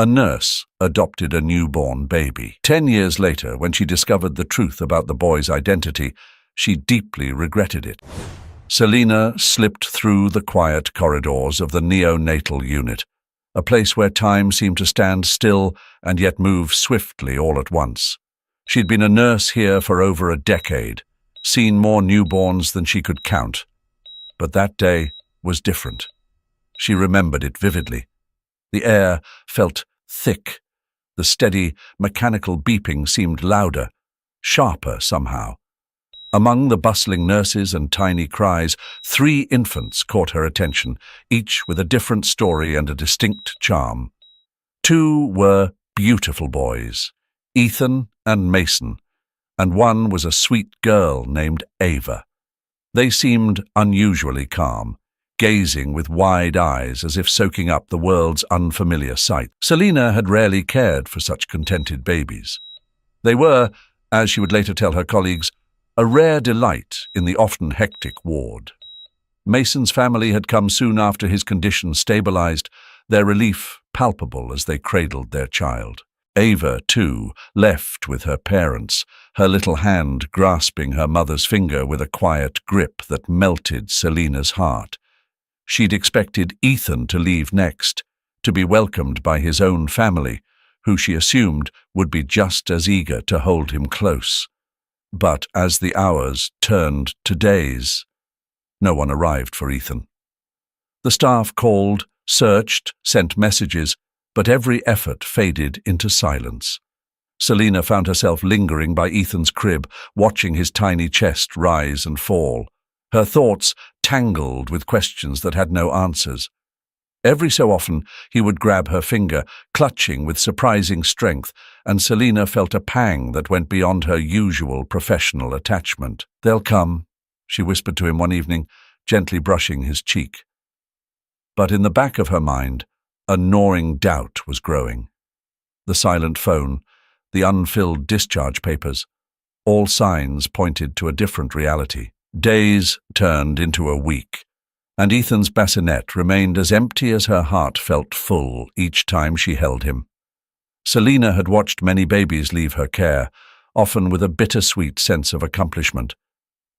A nurse adopted a newborn baby. 10 years later, when she discovered the truth about the boy's identity, she deeply regretted it. Selina slipped through the quiet corridors of the neonatal unit, a place where time seemed to stand still and yet move swiftly all at once. She'd been a nurse here for over a decade, seen more newborns than she could count. But that day was different. She remembered it vividly. The air felt thick. The steady, mechanical beeping seemed louder, sharper somehow. Among the bustling nurses and tiny cries, 3 infants caught her attention, each with a different story and a distinct charm. 2 were beautiful boys, Ethan and Mason, and one was a sweet girl named Ava. They seemed unusually calm, gazing with wide eyes as if soaking up the world's unfamiliar sight. Selina had rarely cared for such contented babies. They were, as she would later tell her colleagues, a rare delight in the often hectic ward. Mason's family had come soon after his condition stabilized, their relief palpable as they cradled their child. Ava, too, left with her parents, her little hand grasping her mother's finger with a quiet grip that melted Selina's heart. She'd expected Ethan to leave next, to be welcomed by his own family, who she assumed would be just as eager to hold him close. But as the hours turned to days, no one arrived for Ethan. The staff called, searched, sent messages, but every effort faded into silence. Selina found herself lingering by Ethan's crib, watching his tiny chest rise and fall, her thoughts tangled with questions that had no answers. Every so often he would grab her finger, clutching with surprising strength, and Selina felt a pang that went beyond her usual professional attachment. "They'll come," she whispered to him one evening, gently brushing his cheek. But in the back of her mind, a gnawing doubt was growing. The silent phone, the unfilled discharge papers, all signs pointed to a different reality. Days turned into a week, and Ethan's bassinet remained as empty as her heart felt full each time she held him. Selina had watched many babies leave her care, often with a bittersweet sense of accomplishment.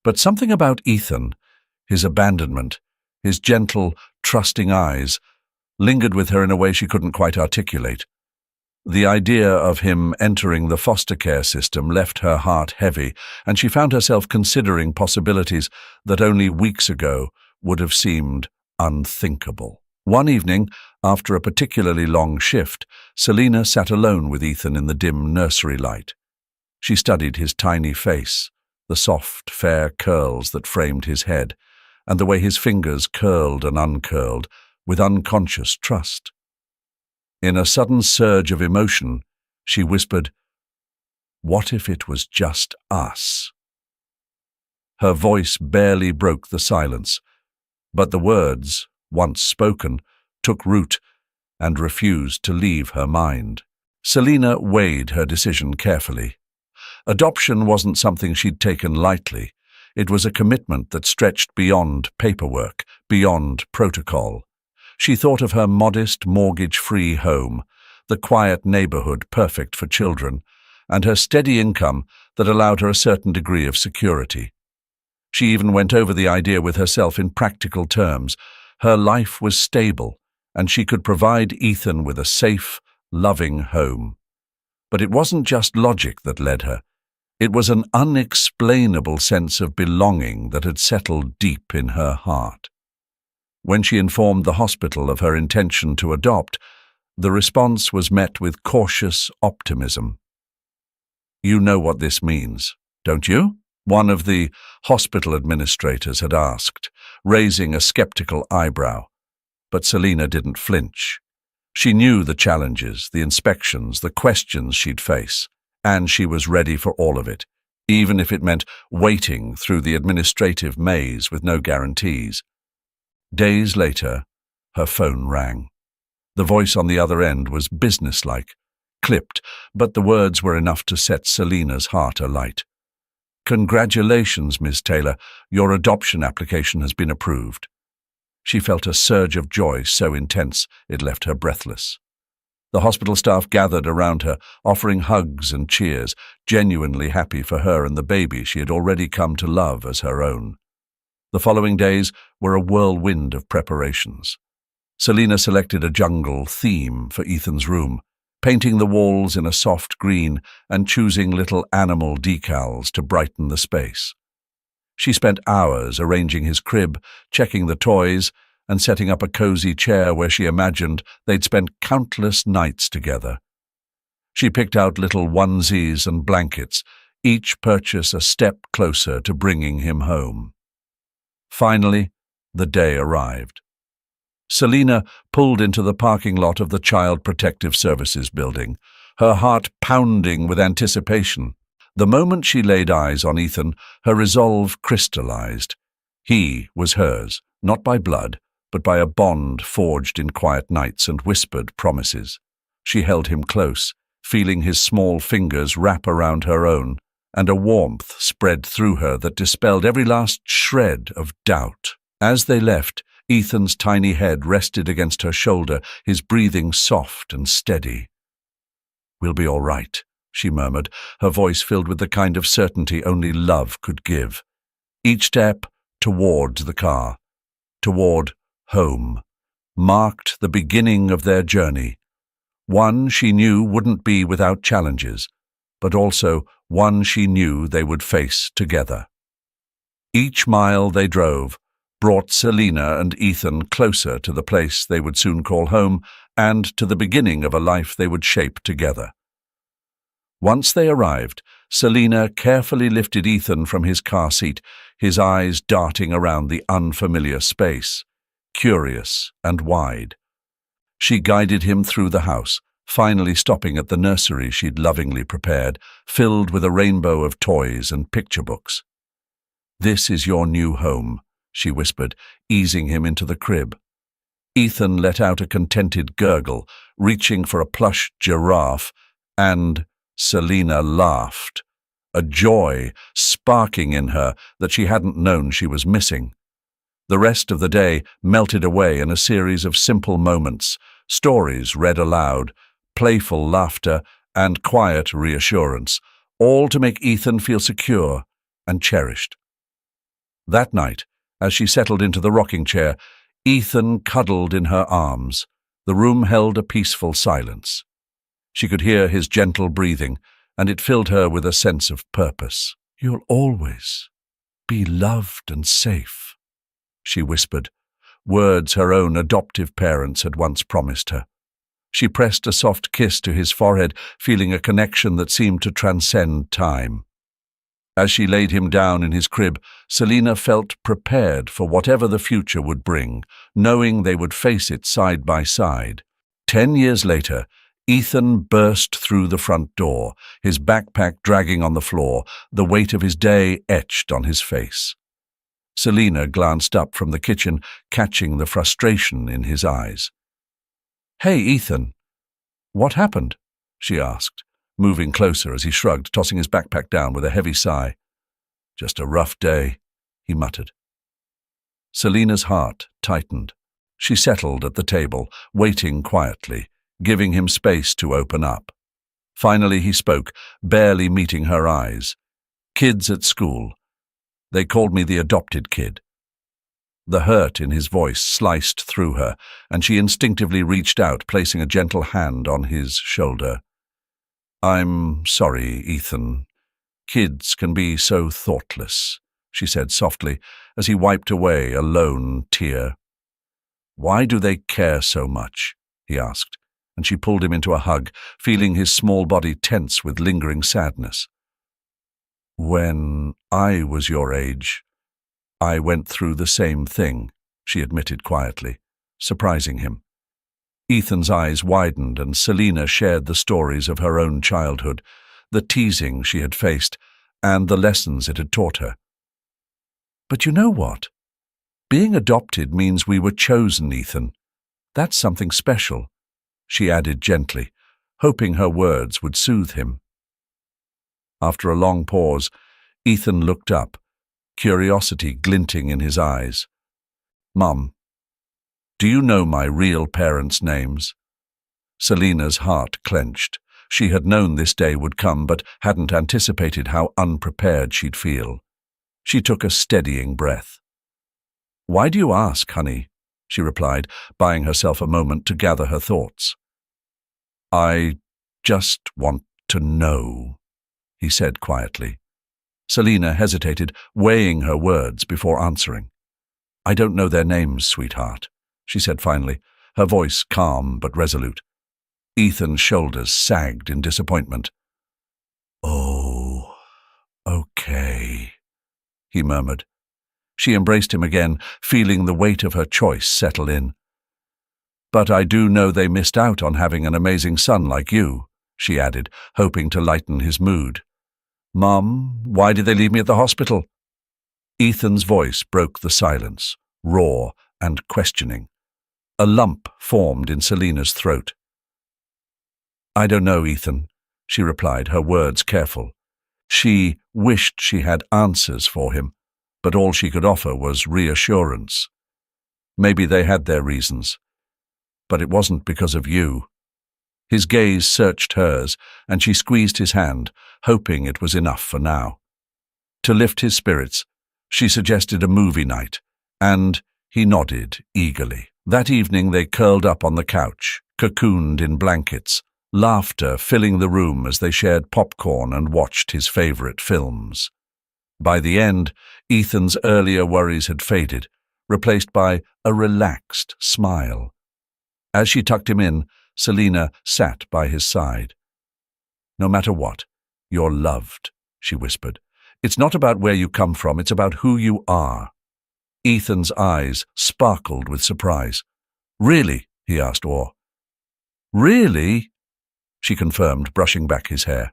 But something about Ethan, his abandonment, his gentle, trusting eyes, lingered with her in a way she couldn't quite articulate. The idea of him entering the foster care system left her heart heavy, and she found herself considering possibilities that only weeks ago would have seemed unthinkable. One evening, after a particularly long shift, Selina sat alone with Ethan in the dim nursery light. She studied his tiny face, the soft, fair curls that framed his head, and the way his fingers curled and uncurled with unconscious trust. In a sudden surge of emotion, she whispered, "What if it was just us?" Her voice barely broke the silence, but the words, once spoken, took root and refused to leave her mind. Selina weighed her decision carefully. Adoption wasn't something she'd taken lightly. It was a commitment that stretched beyond paperwork, beyond protocol. She thought of her modest, mortgage-free home, the quiet neighborhood perfect for children, and her steady income that allowed her a certain degree of security. She even went over the idea with herself in practical terms. Her life was stable, and she could provide Ethan with a safe, loving home. But it wasn't just logic that led her. It was an unexplainable sense of belonging that had settled deep in her heart. When she informed the hospital of her intention to adopt, the response was met with cautious optimism. "You know what this means, don't you?" one of the hospital administrators had asked, raising a skeptical eyebrow. But Selina didn't flinch. She knew the challenges, the inspections, the questions she'd face, and she was ready for all of it, even if it meant waiting through the administrative maze with no guarantees. Days later, her phone rang. The voice on the other end was businesslike, clipped, but the words were enough to set Selina's heart alight. "Congratulations, Ms. Taylor. Your adoption application has been approved." She felt a surge of joy so intense it left her breathless. The hospital staff gathered around her, offering hugs and cheers, genuinely happy for her and the baby she had already come to love as her own. The following days were a whirlwind of preparations. Selina selected a jungle theme for Ethan's room, painting the walls in a soft green and choosing little animal decals to brighten the space. She spent hours arranging his crib, checking the toys, and setting up a cozy chair where she imagined they'd spent countless nights together. She picked out little onesies and blankets, each purchase a step closer to bringing him home. Finally, the day arrived. Selina pulled into the parking lot of the Child Protective Services building, her heart pounding with anticipation. The moment she laid eyes on Ethan, her resolve crystallized. He was hers, not by blood, but by a bond forged in quiet nights and whispered promises. She held him close, feeling his small fingers wrap around her own, and a warmth spread through her that dispelled every last shred of doubt. As they left, Ethan's tiny head rested against her shoulder, his breathing soft and steady. "We'll be all right," she murmured, her voice filled with the kind of certainty only love could give. Each step towards the car, toward home, marked the beginning of their journey. One she knew wouldn't be without challenges, but also one she knew they would face together. Each mile they drove brought Selina and Ethan closer to the place they would soon call home and to the beginning of a life they would shape together. Once they arrived, Selina carefully lifted Ethan from his car seat, his eyes darting around the unfamiliar space, curious and wide. She guided him through the house, finally stopping at the nursery she'd lovingly prepared, filled with a rainbow of toys and picture books. "This is your new home," she whispered, easing him into the crib. Ethan let out a contented gurgle, reaching for a plush giraffe, and Selina laughed, a joy sparking in her that she hadn't known she was missing. The rest of the day melted away in a series of simple moments, stories read aloud, playful laughter, and quiet reassurance, all to make Ethan feel secure and cherished. That night, as she settled into the rocking chair, Ethan cuddled in her arms. The room held a peaceful silence. She could hear his gentle breathing, and it filled her with a sense of purpose. "You'll always be loved and safe," she whispered, words her own adoptive parents had once promised her. She pressed a soft kiss to his forehead, feeling a connection that seemed to transcend time. As she laid him down in his crib, Selina felt prepared for whatever the future would bring, knowing they would face it side by side. 10 years later, Ethan burst through the front door, his backpack dragging on the floor, the weight of his day etched on his face. Selina glanced up from the kitchen, catching the frustration in his eyes. "Hey, Ethan, what happened?" she asked, moving closer as he shrugged, tossing his backpack down with a heavy sigh. "Just a rough day," he muttered. Selina's heart tightened. She settled at the table, waiting quietly, giving him space to open up. Finally he spoke, barely meeting her eyes. "Kids at school. They called me the adopted kid." The hurt in his voice sliced through her, and she instinctively reached out, placing a gentle hand on his shoulder. "I'm sorry, Ethan. Kids can be so thoughtless," she said softly, as he wiped away a lone tear. "Why do they care so much?" he asked, and she pulled him into a hug, feeling his small body tense with lingering sadness. "When I was your age, I went through the same thing," she admitted quietly, surprising him. Ethan's eyes widened, and Selina shared the stories of her own childhood, the teasing she had faced, and the lessons it had taught her. "But you know what? Being adopted means we were chosen, Ethan. That's something special," she added gently, hoping her words would soothe him. After a long pause, Ethan looked up, curiosity glinting in his eyes. "Mum, do you know my real parents' names?" Selina's heart clenched. She had known this day would come, but hadn't anticipated how unprepared she'd feel. She took a steadying breath. "Why do you ask, honey?" she replied, buying herself a moment to gather her thoughts. "I just want to know," he said quietly. Selina hesitated, weighing her words before answering. "I don't know their names, sweetheart," she said finally, her voice calm but resolute. Ethan's shoulders sagged in disappointment. "Oh, okay," he murmured. She embraced him again, feeling the weight of her choice settle in. "But I do know they missed out on having an amazing son like you," she added, hoping to lighten his mood. "Mom, why did they leave me at the hospital?" Ethan's voice broke the silence, raw and questioning. A lump formed in Selina's throat. "I don't know, Ethan," she replied, her words careful. She wished she had answers for him, but all she could offer was reassurance. Maybe they had their reasons, but it wasn't because of you. His gaze searched hers, and she squeezed his hand, hoping it was enough for now. To lift his spirits, she suggested a movie night, and he nodded eagerly. That evening they curled up on the couch, cocooned in blankets, laughter filling the room as they shared popcorn and watched his favorite films. By the end, Ethan's earlier worries had faded, replaced by a relaxed smile. As she tucked him in, Selina sat by his side. "No matter what, you're loved," she whispered. "It's not about where you come from, it's about who you are." Ethan's eyes sparkled with surprise. "Really?" he asked, awe. "Really?" she confirmed, brushing back his hair.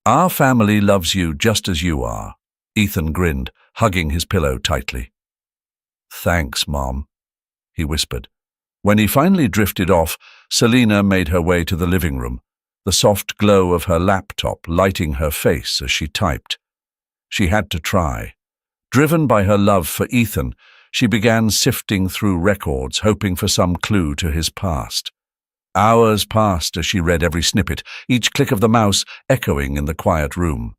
"Our family loves you just as you are," Ethan grinned, hugging his pillow tightly. "Thanks, Mom," he whispered. When he finally drifted off, Selina made her way to the living room, the soft glow of her laptop lighting her face as she typed. She had to try. Driven by her love for Ethan, she began sifting through records, hoping for some clue to his past. Hours passed as she read every snippet, each click of the mouse echoing in the quiet room.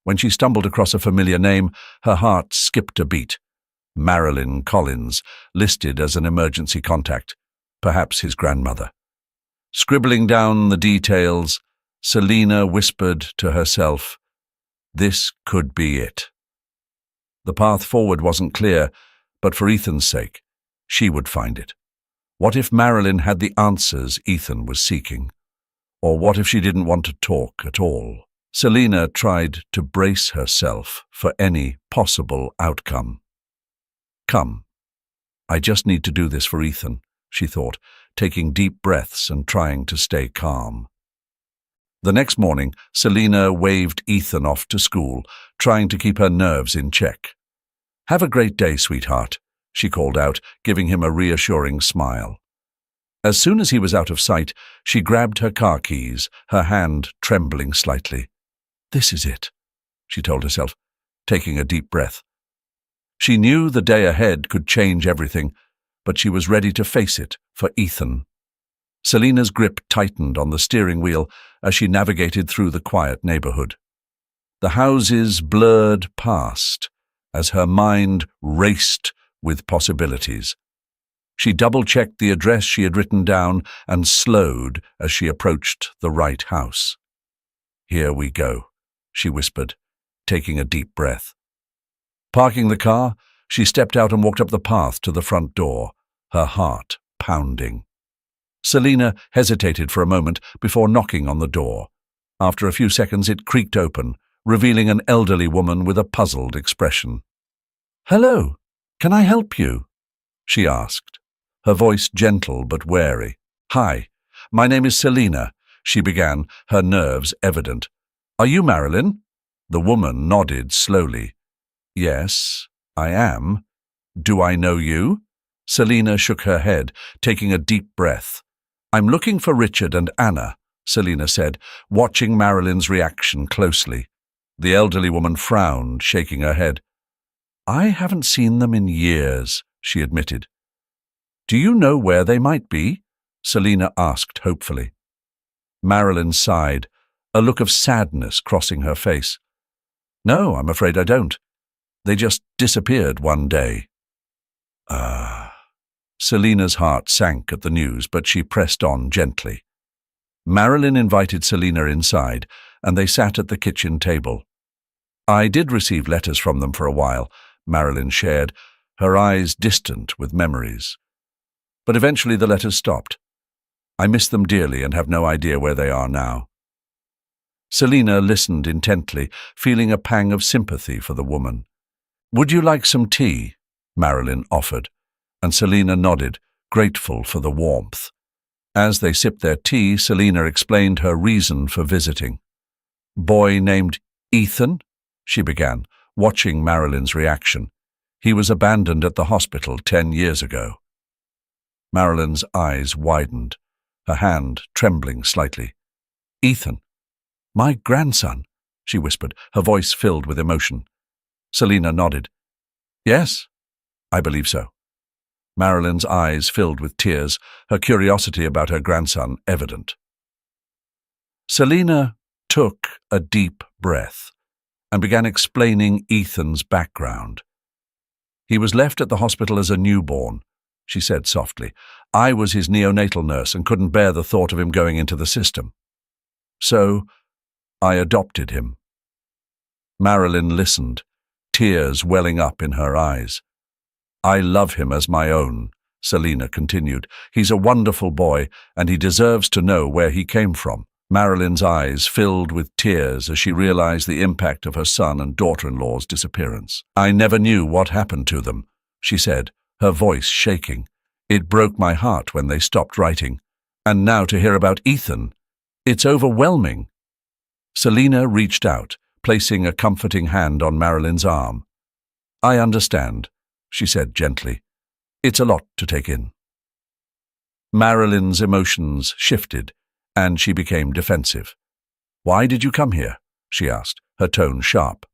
When she stumbled across a familiar name, her heart skipped a beat. Marilyn Collins, listed as an emergency contact, perhaps his grandmother. Scribbling down the details, Selina whispered to herself, "This could be it." The path forward wasn't clear, but for Ethan's sake, she would find it. What if Marilyn had the answers Ethan was seeking? Or what if she didn't want to talk at all? Selina tried to brace herself for any possible outcome. "Come, I just need to do this for Ethan," she thought, taking deep breaths and trying to stay calm. The next morning, Selina waved Ethan off to school, trying to keep her nerves in check. "Have a great day, sweetheart," she called out, giving him a reassuring smile. As soon as he was out of sight, she grabbed her car keys, her hand trembling slightly. "This is it," she told herself, taking a deep breath. She knew the day ahead could change everything, but she was ready to face it for Ethan. Selina's grip tightened on the steering wheel as she navigated through the quiet neighborhood. The houses blurred past as her mind raced with possibilities. She double-checked the address she had written down and slowed as she approached the right house. "Here we go," she whispered, taking a deep breath. Parking the car, she stepped out and walked up the path to the front door, her heart pounding. Selina hesitated for a moment before knocking on the door. After a few seconds it creaked open, revealing an elderly woman with a puzzled expression. "Hello, can I help you?" she asked, her voice gentle but wary. "Hi, my name is Selina," she began, her nerves evident. "Are you Marilyn?" The woman nodded slowly. "Yes, I am. Do I know you?" Selina shook her head, taking a deep breath. "I'm looking for Richard and Anna," Selina said, watching Marilyn's reaction closely. The elderly woman frowned, shaking her head. "I haven't seen them in years," she admitted. "Do you know where they might be?" Selina asked hopefully. Marilyn sighed, a look of sadness crossing her face. No, I'm afraid I don't. They just disappeared one day. Selina's heart sank at the news, but she pressed on gently. Marilyn invited Selina inside, and they sat at the kitchen table. I did receive letters from them for a while, Marilyn shared, her eyes distant with memories. But eventually the letters stopped. I miss them dearly and have no idea where they are now. Selina listened intently, feeling a pang of sympathy for the woman. Would you like some tea? Marilyn offered, and Selina nodded, grateful for the warmth. As they sipped their tea, Selina explained her reason for visiting. Boy named Ethan? She began, watching Marilyn's reaction. He was abandoned at the hospital 10 years ago. Marilyn's eyes widened, her hand trembling slightly. Ethan? My grandson, she whispered, her voice filled with emotion. Selina nodded. Yes, I believe so. Marilyn's eyes filled with tears, her curiosity about her grandson evident. Selina took a deep breath and began explaining Ethan's background. He was left at the hospital as a newborn, she said softly. I was his neonatal nurse and couldn't bear the thought of him going into the system. So I adopted him. Marilyn listened, tears welling up in her eyes. I love him as my own, Selina continued. He's a wonderful boy, and he deserves to know where he came from. Marilyn's eyes filled with tears as she realized the impact of her son and daughter-in-law's disappearance. I never knew what happened to them, she said, her voice shaking. It broke my heart when they stopped writing. And now to hear about Ethan. It's overwhelming. Selina reached out, placing a comforting hand on Marilyn's arm. I understand, she said gently. It's a lot to take in. Marilyn's emotions shifted, and she became defensive. Why did you come here? She asked, her tone sharp.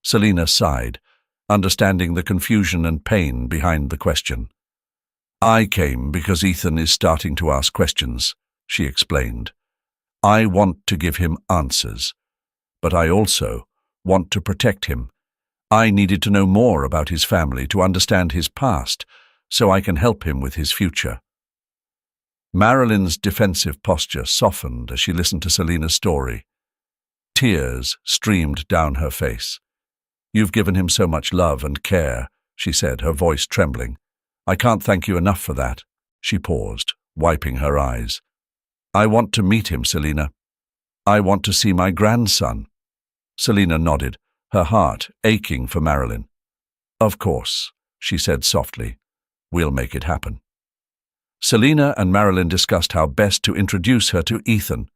Selina sighed, understanding the confusion and pain behind the question. I came because Ethan is starting to ask questions, she explained. I want to give him answers, but I also want to protect him. I needed to know more about his family to understand his past, so I can help him with his future. Marilyn's defensive posture softened as she listened to Selina's story. Tears streamed down her face. You've given him so much love and care, she said, her voice trembling. I can't thank you enough for that. She paused, wiping her eyes. I want to meet him, Selina. I want to see my grandson. Selina nodded, her heart aching for Marilyn. Of course, she said softly. We'll make it happen. Selina and Marilyn discussed how best to introduce her to Ethan.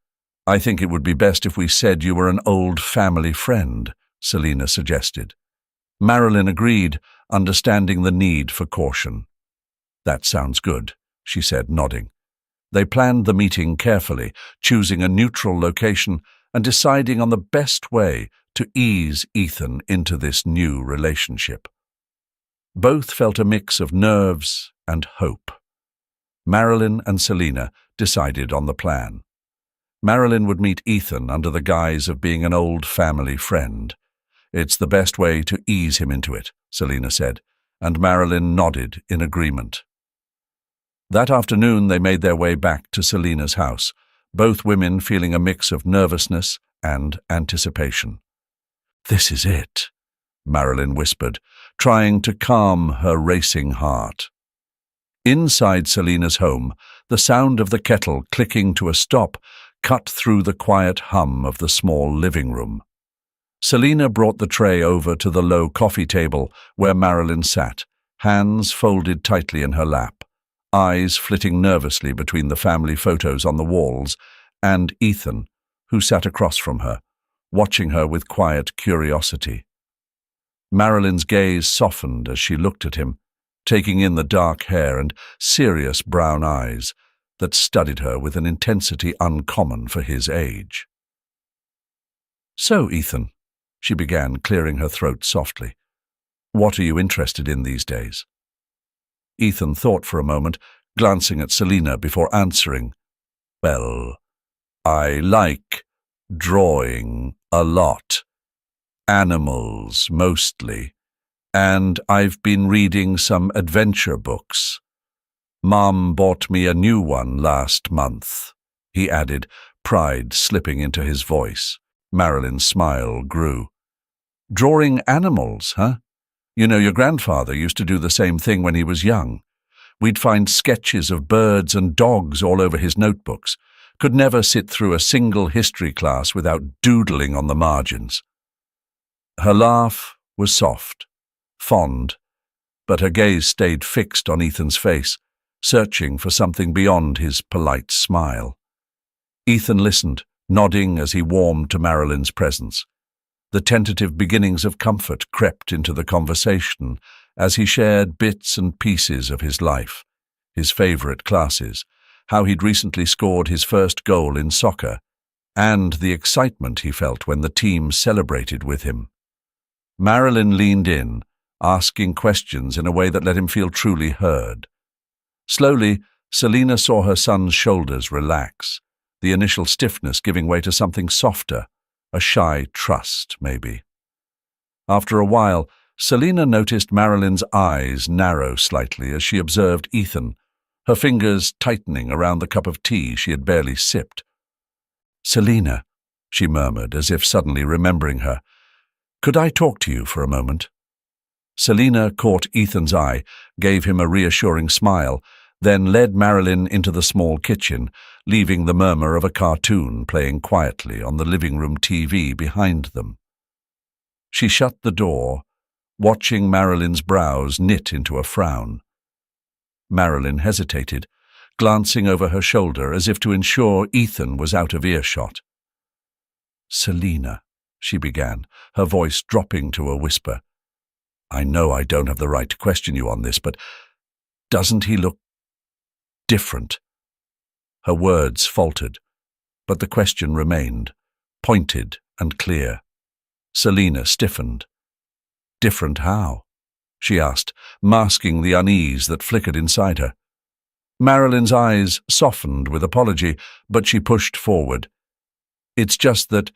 I think it would be best if we said you were an old family friend, Selina suggested. Marilyn agreed, understanding the need for caution. That sounds good, she said, nodding. They planned the meeting carefully, choosing a neutral location and deciding on the best way to ease Ethan into this new relationship. Both felt a mix of nerves and hope. Marilyn and Selina decided on the plan. Marilyn would meet Ethan under the guise of being an old family friend. It's the best way to ease him into it, Selina said, and Marilyn nodded in agreement. That afternoon they made their way back to Selina's house, both women feeling a mix of nervousness and anticipation. This is it, Marilyn whispered, trying to calm her racing heart. Inside Selina's home, the sound of the kettle clicking to a stop cut through the quiet hum of the small living room. Selina brought the tray over to the low coffee table where Marilyn sat, hands folded tightly in her lap, eyes flitting nervously between the family photos on the walls and Ethan, who sat across from her, watching her with quiet curiosity. Marilyn's gaze softened as she looked at him, taking in the dark hair and serious brown eyes that studied her with an intensity uncommon for his age. So, Ethan, she began, clearing her throat softly, what are you interested in these days? Ethan thought for a moment, glancing at Selina before answering. Well, I like drawing a lot. Animals, mostly. And I've been reading some adventure books. Mom bought me a new one last month, he added, pride slipping into his voice. Marilyn's smile grew. Drawing animals, huh? You know, your grandfather used to do the same thing when he was young. We'd find sketches of birds and dogs all over his notebooks. Could never sit through a single history class without doodling on the margins. Her laugh was soft, fond, but her gaze stayed fixed on Ethan's face, searching for something beyond his polite smile. Ethan listened, nodding as he warmed to Marilyn's presence. The tentative beginnings of comfort crept into the conversation as he shared bits and pieces of his life, his favorite classes, how he'd recently scored his first goal in soccer, and the excitement he felt when the team celebrated with him. Marilyn leaned in, asking questions in a way that let him feel truly heard. Slowly, Selina saw her son's shoulders relax, the initial stiffness giving way to something softer, a shy trust, maybe. After a while, Selina noticed Marilyn's eyes narrow slightly as she observed Ethan, her fingers tightening around the cup of tea she had barely sipped. "Selina," she murmured, as if suddenly remembering her, "could I talk to you for a moment?" Selina caught Ethan's eye, gave him a reassuring smile, then led Marilyn into the small kitchen, leaving the murmur of a cartoon playing quietly on the living room TV behind them. She shut the door, watching Marilyn's brows knit into a frown. Marilyn hesitated, glancing over her shoulder as if to ensure Ethan was out of earshot. "Selina," she began, her voice dropping to a whisper. "I know I don't have the right to question you on this, but doesn't he look different?" Her words faltered, but the question remained, pointed and clear. Selina stiffened. "Different how?" she asked, masking the unease that flickered inside her. Marilyn's eyes softened with apology, but she pushed forward. "It's just that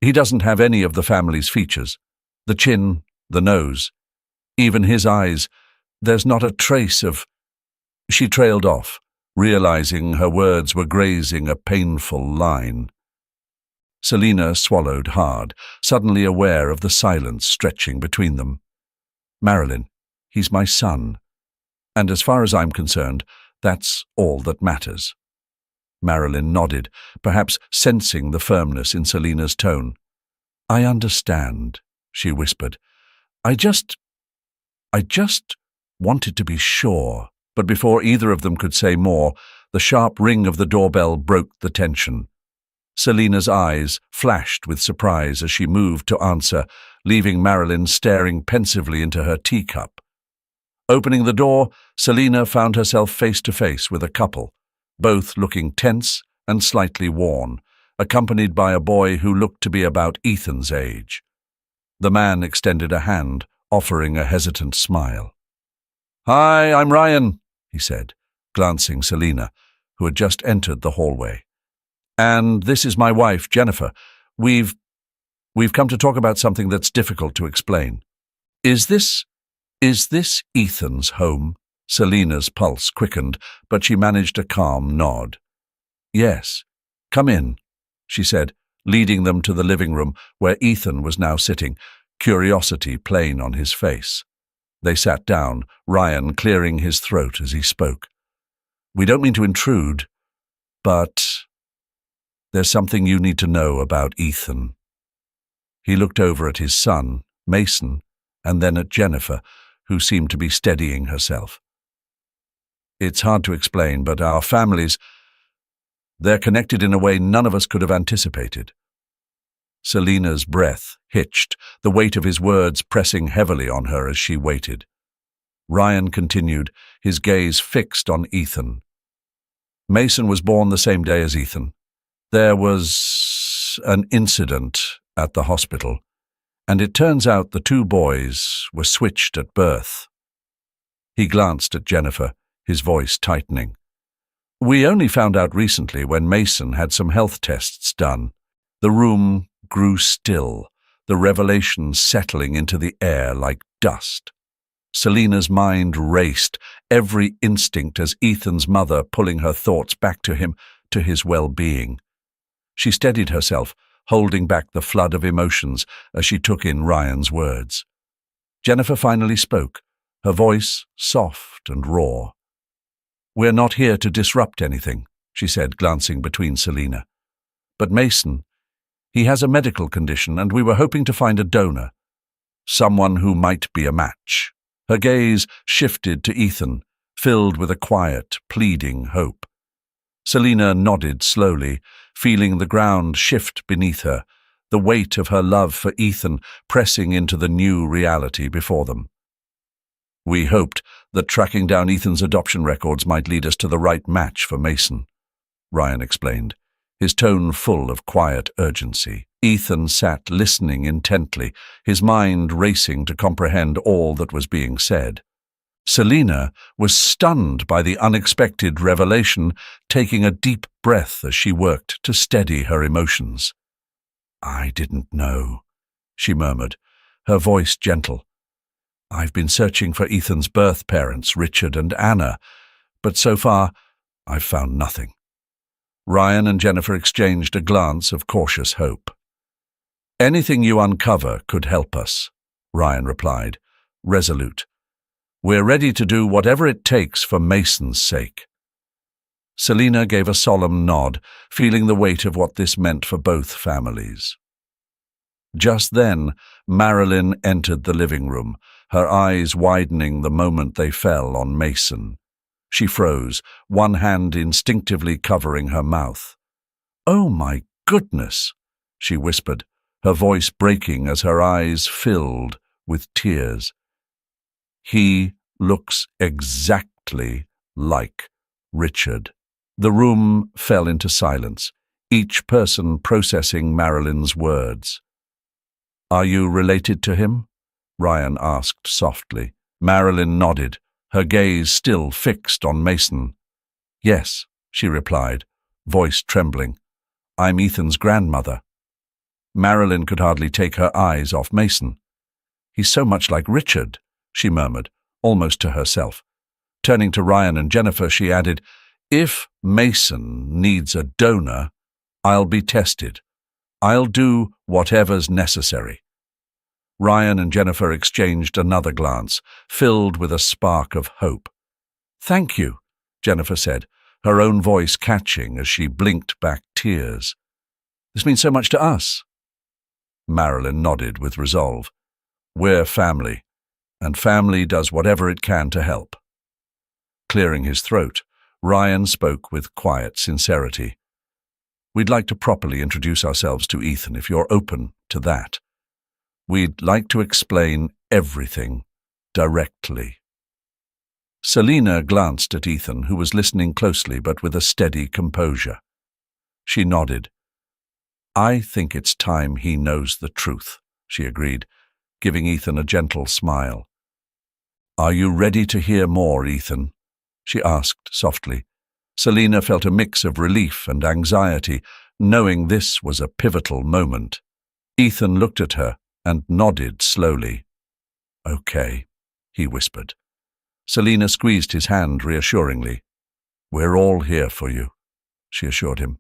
he doesn't have any of the family's features. The chin, the nose, even his eyes. There's not a trace of—" She trailed off, realizing her words were grazing a painful line. Selina swallowed hard, suddenly aware of the silence stretching between them. "Marilyn, he's my son. And as far as I'm concerned, that's all that matters." Marilyn nodded, perhaps sensing the firmness in Selina's tone. "I understand," she whispered. I just wanted to be sure." But before either of them could say more, the sharp ring of the doorbell broke the tension. Selina's eyes flashed with surprise as she moved to answer, leaving Marilyn staring pensively into her teacup. Opening the door, Selina found herself face to face with a couple, both looking tense and slightly worn, accompanied by a boy who looked to be about Ethan's age. The man extended a hand, offering a hesitant smile. "Hi, I'm Ryan," he said, glancing Selina, who had just entered the hallway. "And this is my wife, Jennifer. We've come to talk about something that's difficult to explain." Is this Ethan's home?" Selina's pulse quickened, but she managed a calm nod. "Yes. Come in," she said, leading them to the living room where Ethan was now sitting, curiosity plain on his face. They sat down, Ryan clearing his throat as he spoke. "We don't mean to intrude, but there's something you need to know about Ethan." He looked over at his son, Mason, and then at Jennifer, who seemed to be steadying herself. "It's hard to explain, but our families, they're connected in a way none of us could have anticipated." Selina's breath hitched, the weight of his words pressing heavily on her as she waited. Ryan continued, his gaze fixed on Ethan. "Mason was born the same day as Ethan. There was an incident at the hospital, and it turns out the two boys were switched at birth." He glanced at Jennifer, his voice tightening. "We only found out recently when Mason had some health tests done." The room grew still, the revelation settling into the air like dust. Selina's mind raced, every instinct as Ethan's mother pulling her thoughts back to him, to his well-being. She steadied herself, holding back the flood of emotions as she took in Ryan's words. Jennifer finally spoke, her voice soft and raw. "We're not here to disrupt anything," she said, glancing between Selina. "But Mason, he has a medical condition and we were hoping to find a donor. Someone who might be a match." Her gaze shifted to Ethan, filled with a quiet, pleading hope. Selina nodded slowly, feeling the ground shift beneath her, the weight of her love for Ethan pressing into the new reality before them. "We hoped that tracking down Ethan's adoption records might lead us to the right match for Mason," Ryan explained, his tone full of quiet urgency. Ethan sat listening intently, his mind racing to comprehend all that was being said. Selina was stunned by the unexpected revelation, taking a deep breath as she worked to steady her emotions. "I didn't know," she murmured, her voice gentle. "I've been searching for Ethan's birth parents, Richard and Anna, but so far I've found nothing." Ryan and Jennifer exchanged a glance of cautious hope. "Anything you uncover could help us," Ryan replied, resolute. "We're ready to do whatever it takes for Mason's sake." Selina gave a solemn nod, feeling the weight of what this meant for both families. Just then, Marilyn entered the living room, her eyes widening the moment they fell on Mason. She froze, one hand instinctively covering her mouth. "Oh my goodness," she whispered, her voice breaking as her eyes filled with tears. "He looks exactly like Richard." The room fell into silence, each person processing Marilyn's words. "Are you related to him?" Ryan asked softly. Marilyn nodded, her gaze still fixed on Mason. "Yes," she replied, voice trembling. "I'm Ethan's grandmother." Marilyn could hardly take her eyes off Mason. "He's so much like Richard," she murmured, almost to herself. Turning to Ryan and Jennifer, she added, "If Mason needs a donor, I'll be tested. I'll do whatever's necessary." Ryan and Jennifer exchanged another glance, filled with a spark of hope. "Thank you," Jennifer said, her own voice catching as she blinked back tears. "This means so much to us." Marilyn nodded with resolve. "We're family, and family does whatever it can to help." Clearing his throat, Ryan spoke with quiet sincerity. "We'd like to properly introduce ourselves to Ethan, if you're open to that. We'd like to explain everything directly." Selina glanced at Ethan, who was listening closely but with a steady composure. She nodded. "I think it's time he knows the truth," she agreed, giving Ethan a gentle smile. "Are you ready to hear more, Ethan?" she asked softly. Selina felt a mix of relief and anxiety, knowing this was a pivotal moment. Ethan looked at her and nodded slowly. "Okay," he whispered. Selina squeezed his hand reassuringly. "We're all here for you," she assured him.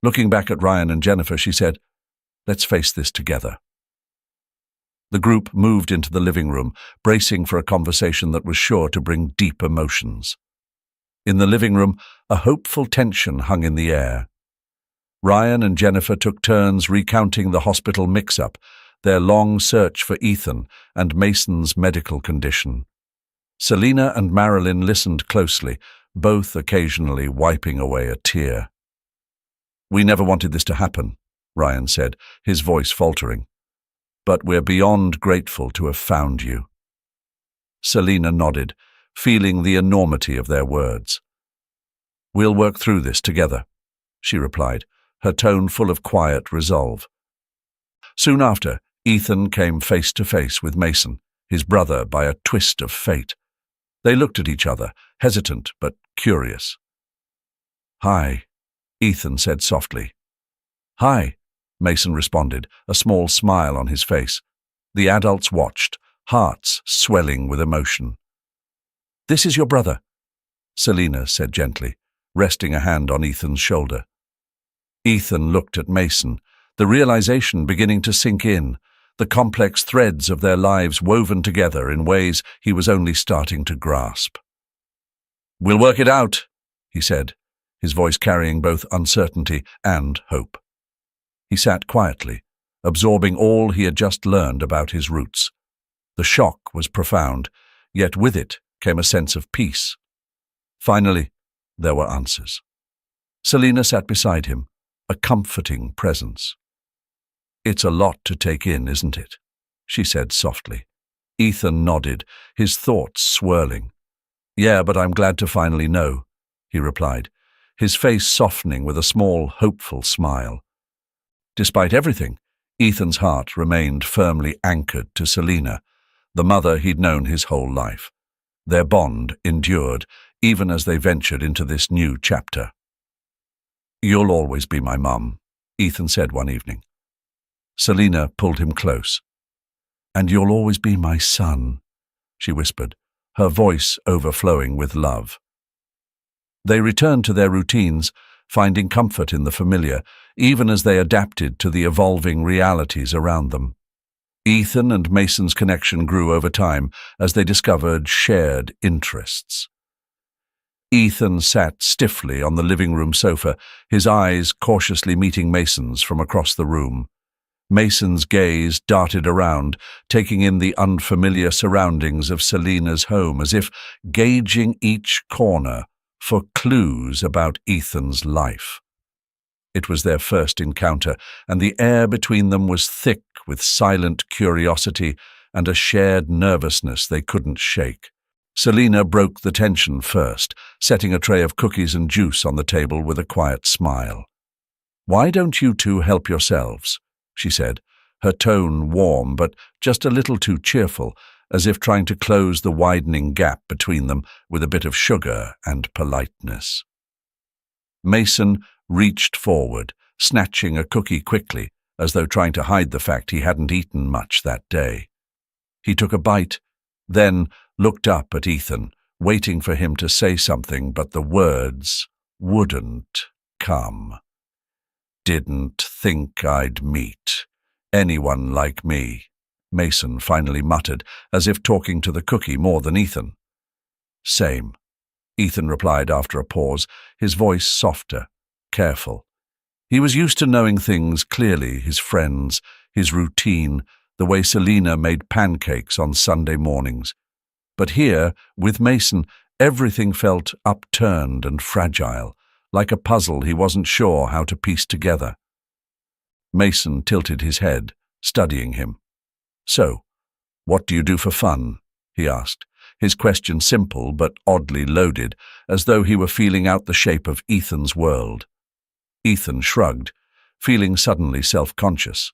Looking back at Ryan and Jennifer, she said, "Let's face this together." The group moved into the living room, bracing for a conversation that was sure to bring deep emotions. In the living room, a hopeful tension hung in the air. Ryan and Jennifer took turns recounting the hospital mix-up, their long search for Ethan, and Mason's medical condition. Selina and Marilyn listened closely, both occasionally wiping away a tear. "We never wanted this to happen," Ryan said, his voice faltering. "But we're beyond grateful to have found you." Selina nodded, feeling the enormity of their words. "We'll work through this together," she replied, her tone full of quiet resolve. Soon after, Ethan came face to face with Mason, his brother by a twist of fate. They looked at each other, hesitant but curious. "Hi," Ethan said softly. "Hi," Mason responded, a small smile on his face. The adults watched, hearts swelling with emotion. "This is your brother," Selina said gently, resting a hand on Ethan's shoulder. Ethan looked at Mason, the realization beginning to sink in, the complex threads of their lives woven together in ways he was only starting to grasp. "We'll work it out," he said, his voice carrying both uncertainty and hope. He sat quietly, absorbing all he had just learned about his roots. The shock was profound, yet with it came a sense of peace. Finally, there were answers. Selina sat beside him, a comforting presence. "It's a lot to take in, isn't it?" she said softly. Ethan nodded, his thoughts swirling. "Yeah, but I'm glad to finally know," he replied, his face softening with a small, hopeful smile. Despite everything, Ethan's heart remained firmly anchored to Selina, the mother he'd known his whole life. Their bond endured, even as they ventured into this new chapter. "You'll always be my mum," Ethan said one evening. Selina pulled him close. "And you'll always be my son," she whispered, her voice overflowing with love. They returned to their routines, finding comfort in the familiar, even as they adapted to the evolving realities around them. Ethan and Mason's connection grew over time as they discovered shared interests. Ethan sat stiffly on the living room sofa, his eyes cautiously meeting Mason's from across the room. Mason's gaze darted around, taking in the unfamiliar surroundings of Selina's home as if gauging each corner for clues about Ethan's life. It was their first encounter, and the air between them was thick with silent curiosity and a shared nervousness they couldn't shake. Selina broke the tension first, setting a tray of cookies and juice on the table with a quiet smile. "Why don't you two help yourselves?" she said, her tone warm but just a little too cheerful, as if trying to close the widening gap between them with a bit of sugar and politeness. Mason reached forward, snatching a cookie quickly, as though trying to hide the fact he hadn't eaten much that day. He took a bite, then looked up at Ethan, waiting for him to say something, but the words wouldn't come. "Didn't think I'd meet anyone like me," Mason finally muttered, as if talking to the cookie more than Ethan. "Same," Ethan replied after a pause, his voice softer, careful. He was used to knowing things clearly, his friends, his routine, the way Selina made pancakes on Sunday mornings. But here, with Mason, everything felt upturned and fragile, like a puzzle he wasn't sure how to piece together. Mason tilted his head, studying him. "So, what do you do for fun?" he asked, his question simple but oddly loaded, as though he were feeling out the shape of Ethan's world. Ethan shrugged, feeling suddenly self-conscious.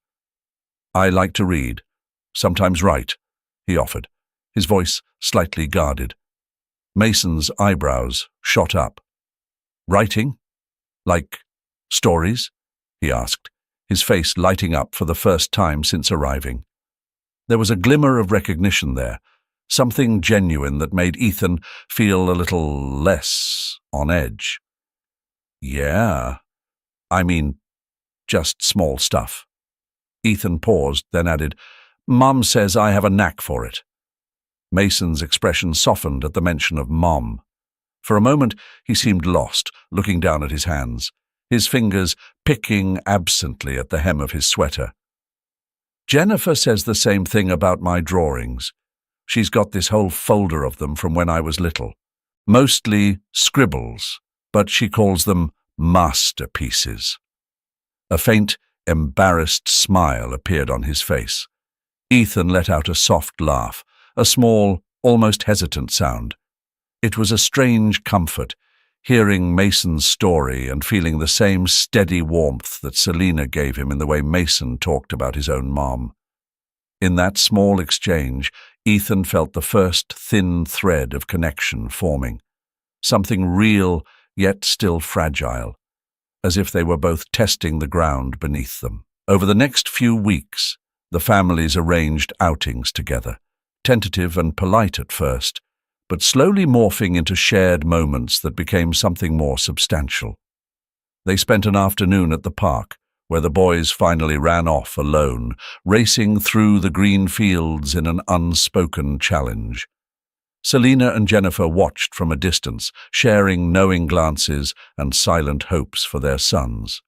"I like to read, sometimes write," he offered, his voice slightly guarded. Mason's eyebrows shot up. "Writing? Like stories?" he asked, his face lighting up for the first time since arriving. There was a glimmer of recognition there, something genuine that made Ethan feel a little less on edge. "Yeah, I mean, just small stuff." Ethan paused, then added, "Mom says I have a knack for it." Mason's expression softened at the mention of Mom. For a moment, he seemed lost, looking down at his hands, his fingers picking absently at the hem of his sweater. "Jennifer says the same thing about my drawings. She's got this whole folder of them from when I was little. Mostly scribbles, but she calls them masterpieces." A faint, embarrassed smile appeared on his face. Ethan let out a soft laugh, a small, almost hesitant sound. It was a strange comfort, hearing Mason's story and feeling the same steady warmth that Selina gave him in the way Mason talked about his own mom. In that small exchange, Ethan felt the first thin thread of connection forming. Something real, yet still fragile, as if they were both testing the ground beneath them. Over the next few weeks, the families arranged outings together, tentative and polite at first, but slowly morphing into shared moments that became something more substantial. They spent an afternoon at the park, where the boys finally ran off alone, racing through the green fields in an unspoken challenge. Selina and Jennifer watched from a distance, sharing knowing glances and silent hopes for their sons.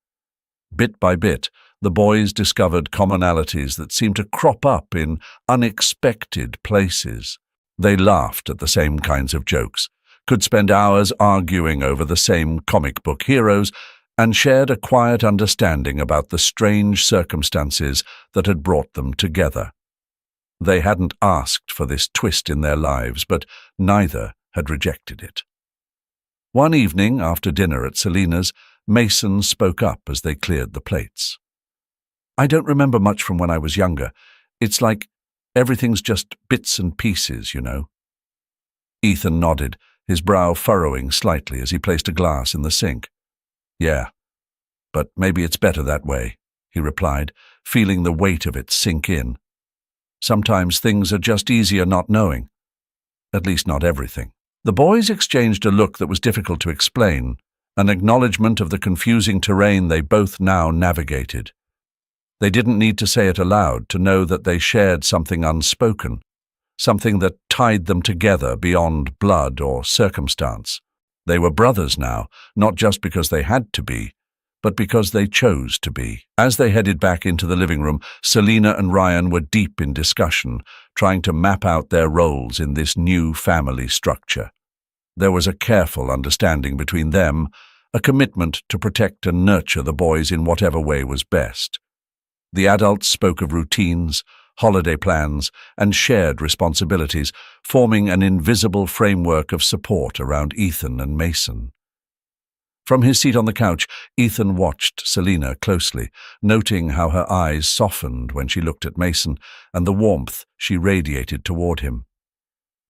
Bit by bit, the boys discovered commonalities that seemed to crop up in unexpected places. They laughed at the same kinds of jokes, could spend hours arguing over the same comic book heroes, and shared a quiet understanding about the strange circumstances that had brought them together. They hadn't asked for this twist in their lives, but neither had rejected it. One evening, after dinner at Selina's, Mason spoke up as they cleared the plates. "I don't remember much from when I was younger. It's like everything's just bits and pieces, you know." Ethan nodded, his brow furrowing slightly as he placed a glass in the sink. "Yeah, but maybe it's better that way," he replied, feeling the weight of it sink in. "Sometimes things are just easier not knowing. At least not everything." The boys exchanged a look that was difficult to explain, an acknowledgement of the confusing terrain they both now navigated. They didn't need to say it aloud to know that they shared something unspoken, something that tied them together beyond blood or circumstance. They were brothers now, not just because they had to be, but because they chose to be. As they headed back into the living room, Selina and Ryan were deep in discussion, trying to map out their roles in this new family structure. There was a careful understanding between them, a commitment to protect and nurture the boys in whatever way was best. The adults spoke of routines, holiday plans, and shared responsibilities, forming an invisible framework of support around Ethan and Mason. From his seat on the couch, Ethan watched Selina closely, noting how her eyes softened when she looked at Mason and the warmth she radiated toward him.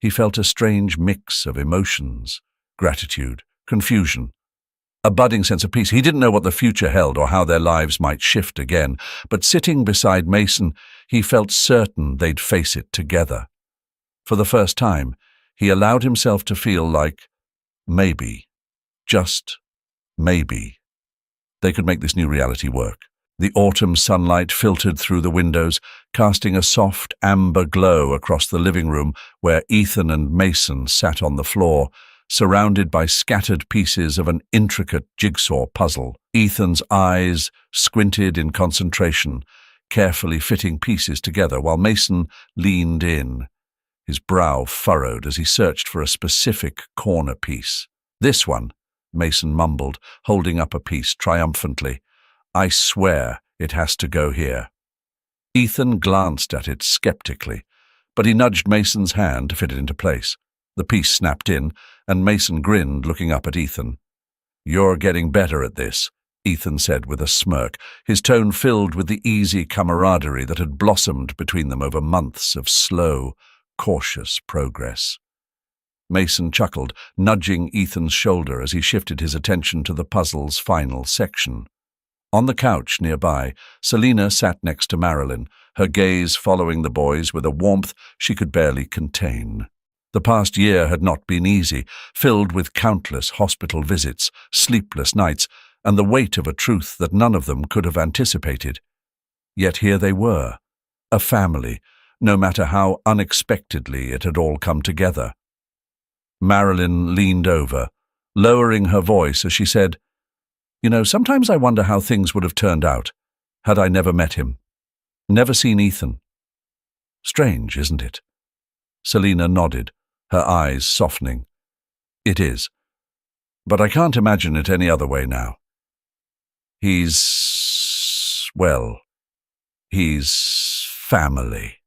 He felt a strange mix of emotions, gratitude, confusion, a budding sense of peace. He didn't know what the future held or how their lives might shift again, but sitting beside Mason, he felt certain they'd face it together. For the first time, he allowed himself to feel like maybe, just maybe, they could make this new reality work. The autumn sunlight filtered through the windows, casting a soft amber glow across the living room where Ethan and Mason sat on the floor, surrounded by scattered pieces of an intricate jigsaw puzzle. Ethan's eyes squinted in concentration, carefully fitting pieces together, while Mason leaned in, his brow furrowed as he searched for a specific corner piece. "This one," Mason mumbled, holding up a piece triumphantly. "I swear it has to go here." Ethan glanced at it skeptically, but he nudged Mason's hand to fit it into place. The piece snapped in, and Mason grinned, looking up at Ethan. "You're getting better at this," Ethan said with a smirk, his tone filled with the easy camaraderie that had blossomed between them over months of slow, cautious progress. Mason chuckled, nudging Ethan's shoulder as he shifted his attention to the puzzle's final section. On the couch nearby, Selina sat next to Marilyn, her gaze following the boys with a warmth she could barely contain. The past year had not been easy, filled with countless hospital visits, sleepless nights, and the weight of a truth that none of them could have anticipated. Yet here they were, a family, no matter how unexpectedly it had all come together. Marilyn leaned over, lowering her voice as she said, "You know, sometimes I wonder how things would have turned out had I never met him, never seen Ethan. Strange, isn't it?" Selina nodded, her eyes softening. "It is, but I can't imagine it any other way now. He's family."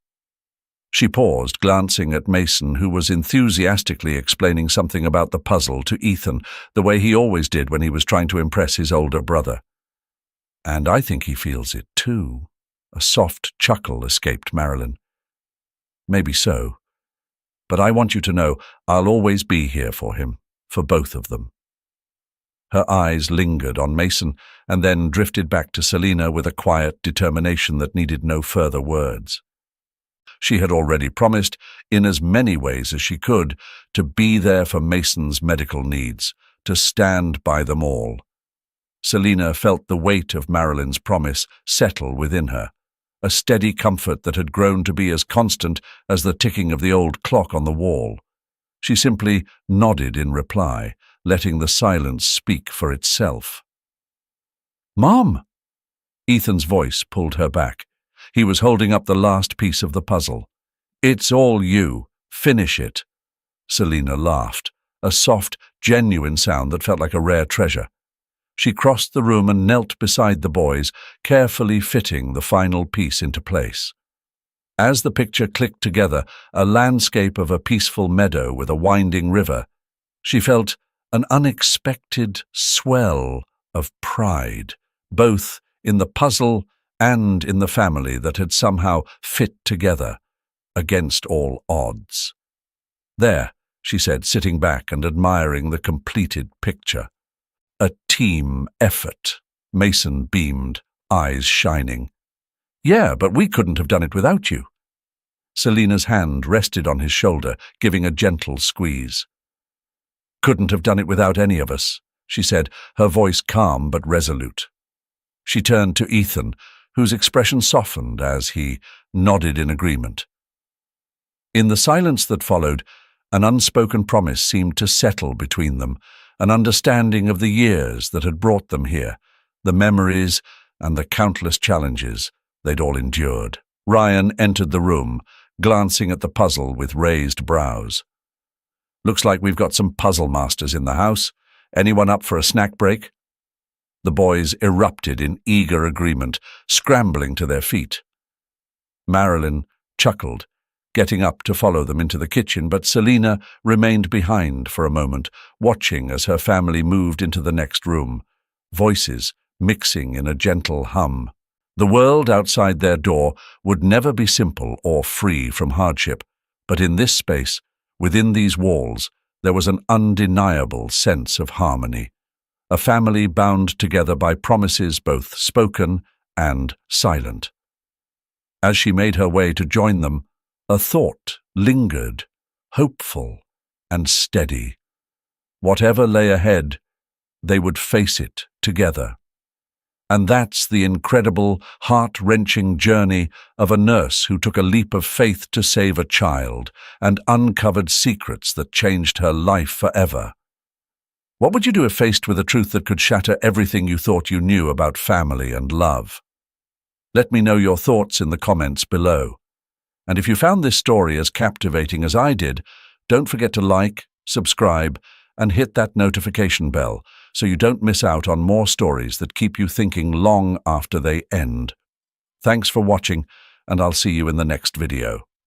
She paused, glancing at Mason, who was enthusiastically explaining something about the puzzle to Ethan, the way he always did when he was trying to impress his older brother. "And I think he feels it too." A soft chuckle escaped Marilyn. "Maybe so, But I want you to know I'll always be here for him, for both of them." Her eyes lingered on Mason and then drifted back to Selina with a quiet determination that needed no further words. She had already promised, in as many ways as she could, to be there for Mason's medical needs, to stand by them all. Selina felt the weight of Marilyn's promise settle within her, a steady comfort that had grown to be as constant as the ticking of the old clock on the wall. She simply nodded in reply, letting the silence speak for itself. "Mom!" Ethan's voice pulled her back. He was holding up the last piece of the puzzle. "It's all you. Finish it." Selina laughed, a soft, genuine sound that felt like a rare treasure. She crossed the room and knelt beside the boys, carefully fitting the final piece into place. As the picture clicked together, a landscape of a peaceful meadow with a winding river, she felt an unexpected swell of pride, both in the puzzle and in the family that had somehow fit together against all odds. "There," she said, sitting back and admiring the completed picture. "A team effort." Mason beamed, eyes shining. "Yeah, but we couldn't have done it without you." Selina's hand rested on his shoulder, giving a gentle squeeze. "Couldn't have done it without any of us," she said, her voice calm but resolute. She turned to Ethan, whose expression softened as he nodded in agreement. In the silence that followed, an unspoken promise seemed to settle between them, an understanding of the years that had brought them here, the memories and the countless challenges they'd all endured. Ryan entered the room, glancing at the puzzle with raised brows. "Looks like we've got some puzzle masters in the house. Anyone up for a snack break?" The boys erupted in eager agreement, scrambling to their feet. Marilyn chuckled, getting up to follow them into the kitchen, but Selina remained behind for a moment, watching as her family moved into the next room, voices mixing in a gentle hum. The world outside their door would never be simple or free from hardship, but in this space, within these walls, there was an undeniable sense of harmony, a family bound together by promises both spoken and silent. As she made her way to join them, a thought lingered, hopeful and steady. Whatever lay ahead, they would face it together. And that's the incredible, heart-wrenching journey of a nurse who took a leap of faith to save a child and uncovered secrets that changed her life forever. What would you do if faced with a truth that could shatter everything you thought you knew about family and love? Let me know your thoughts in the comments below. And if you found this story as captivating as I did, don't forget to like, subscribe, and hit that notification bell so you don't miss out on more stories that keep you thinking long after they end. Thanks for watching, and I'll see you in the next video.